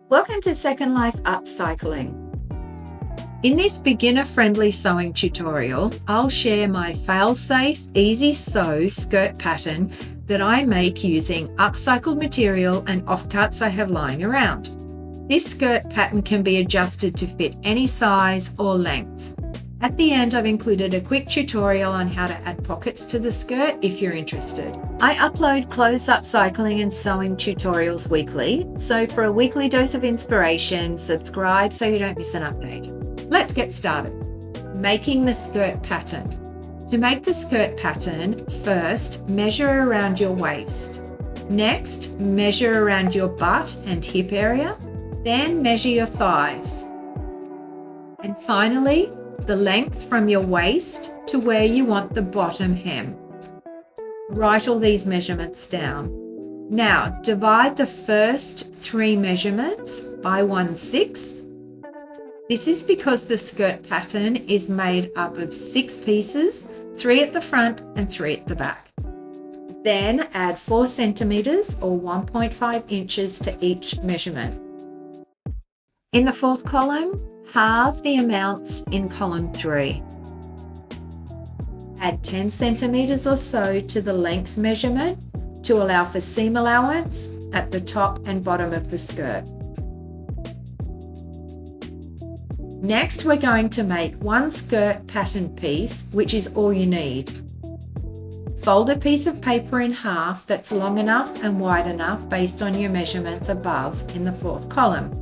Welcome to Second Life Upcycling. In this beginner-friendly sewing tutorial, I'll share my fail-safe, easy sew skirt pattern that I make using upcycled material and offcuts I have lying around. This skirt pattern can be adjusted to fit any size or length. At the end, I've included a quick tutorial on how to add pockets to the skirt if you're interested. I upload clothes upcycling and sewing tutorials weekly, so for a weekly dose of inspiration, subscribe so you don't miss an update. Let's get started. Making the skirt pattern. To make the skirt pattern, first measure around your waist. Next, measure around your butt and hip area. Then measure your thighs. And finally, the length from your waist to where you want the bottom hem. Write all these measurements down. Now, divide the first 3 measurements by 1/6. This is because the skirt pattern is made up of 6 pieces, 3 at the front and 3 at the back. Then add 4 centimeters or 1.5 inches to each measurement. In the 4th column, halve the amounts in column 3. Add 10 centimeters or so to the length measurement to allow for seam allowance at the top and bottom of the skirt. Next, we're going to make 1 skirt pattern piece, which is all you need. Fold a piece of paper in half that's long enough and wide enough based on your measurements above in the 4th column.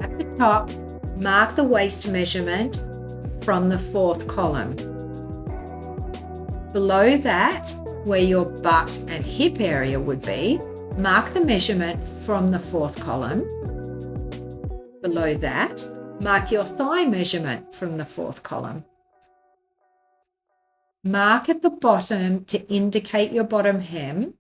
At the top, mark the waist measurement from the 4th column. Below that, where your butt and hip area would be, mark the measurement from the 4th column. Below that, mark your thigh measurement from the 4th column. Mark at the bottom to indicate your bottom hem.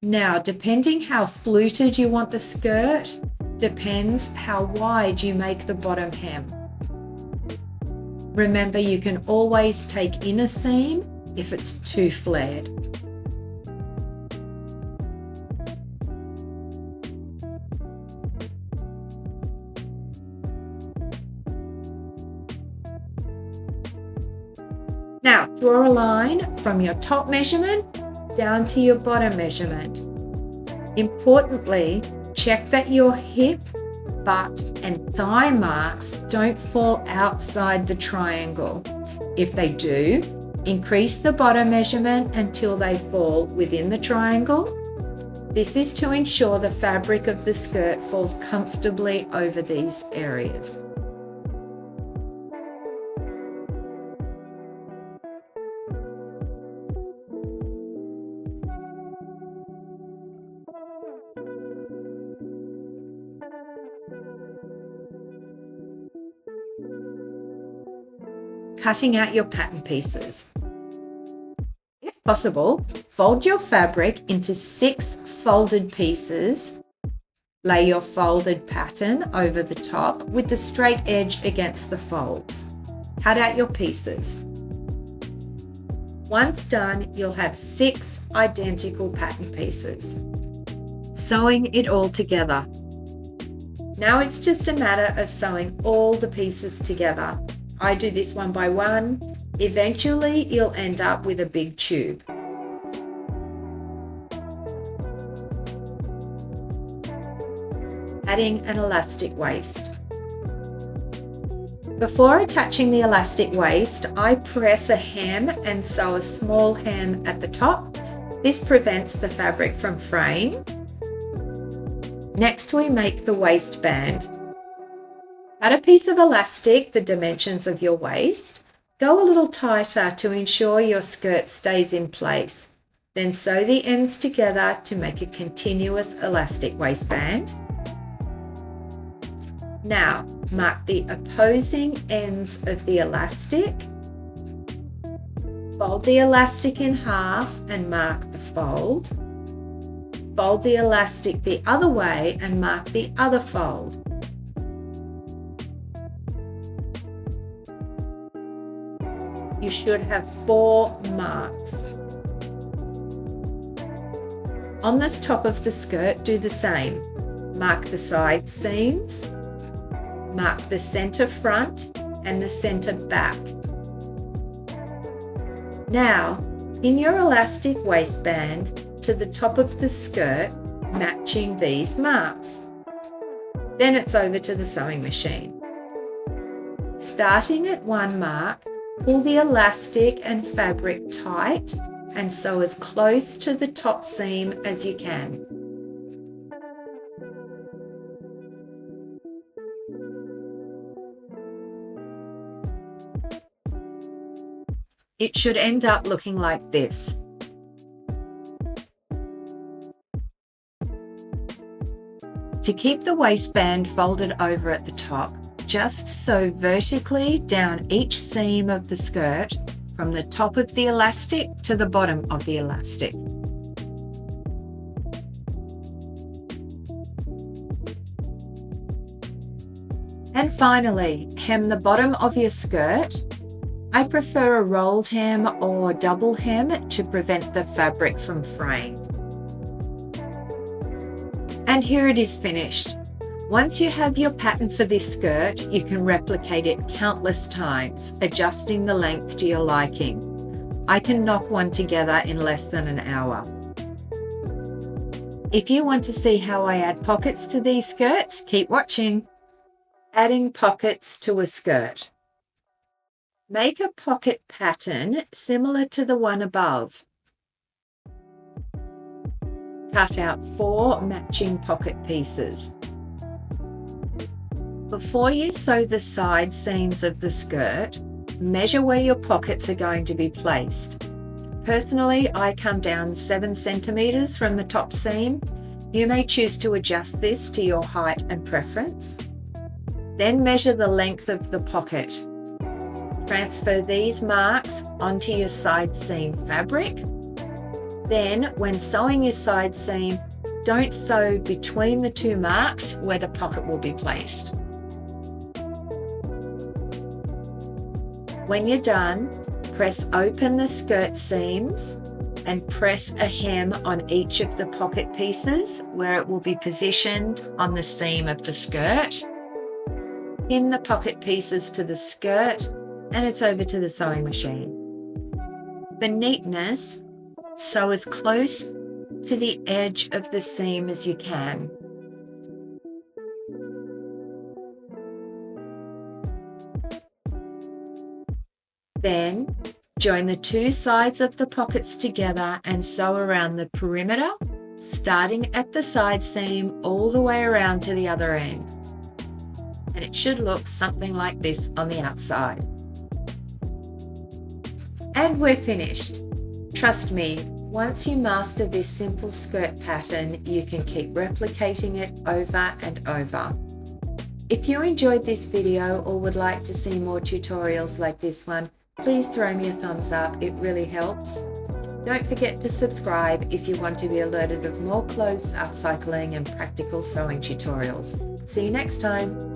Now, depending how fluted you want the skirt, depends how wide you make the bottom hem. Remember, you can always take in a seam if it's too flared. Now, draw a line from your top measurement down to your bottom measurement. Importantly, check that your hip, butt, and thigh marks don't fall outside the triangle. If they do, increase the bottom measurement until they fall within the triangle. This is to ensure the fabric of the skirt falls comfortably over these areas. Cutting out your pattern pieces. If possible, fold your fabric into 6 folded pieces. Lay your folded pattern over the top with the straight edge against the folds. Cut out your pieces. Once done, you'll have 6 identical pattern pieces. Sewing it all together. Now it's just a matter of sewing all the pieces together. I do this one by one. Eventually, you'll end up with a big tube. Adding an elastic waist. Before attaching the elastic waist, I press a hem and sew a small hem at the top. This prevents the fabric from fraying. Next, we make the waistband. Cut a piece of elastic the dimensions of your waist. Go a little tighter to ensure your skirt stays in place. Then sew the ends together to make a continuous elastic waistband. Now, mark the opposing ends of the elastic. Fold the elastic in half and mark the fold. Fold the elastic the other way and mark the other fold. You should have 4 marks. On this top of the skirt, do the same. Mark the side seams, mark the center front and the center back. Now, pin your elastic waistband to the top of the skirt, matching these marks. Then it's over to the sewing machine. Starting at one mark, pull the elastic and fabric tight and sew as close to the top seam as you can. It should end up looking like this. To keep the waistband folded over at the top, just sew vertically down each seam of the skirt from the top of the elastic to the bottom of the elastic. And finally, hem the bottom of your skirt. I prefer a rolled hem or double hem to prevent the fabric from fraying. And here it is finished. Once you have your pattern for this skirt, you can replicate it countless times, adjusting the length to your liking. I can knock one together in less than an hour. If you want to see how I add pockets to these skirts, keep watching. Adding pockets to a skirt. Make a pocket pattern similar to the one above. Cut out 4 matching pocket pieces. Before you sew the side seams of the skirt, measure where your pockets are going to be placed. Personally, I come down 7 centimeters from the top seam. You may choose to adjust this to your height and preference. Then measure the length of the pocket. Transfer these marks onto your side seam fabric. Then, when sewing your side seam, don't sew between the 2 marks where the pocket will be placed. When you're done, press open the skirt seams and press a hem on each of the pocket pieces where it will be positioned on the seam of the skirt. Pin the pocket pieces to the skirt and it's over to the sewing machine. For neatness, sew as close to the edge of the seam as you can. Then, join the 2 sides of the pockets together and sew around the perimeter, starting at the side seam all the way around to the other end. And it should look something like this on the outside. And we're finished. Trust me, once you master this simple skirt pattern, you can keep replicating it over and over. If you enjoyed this video or would like to see more tutorials like this one, please throw me a thumbs up, it really helps. Don't forget to subscribe if you want to be alerted of more clothes upcycling and practical sewing tutorials. See you next time.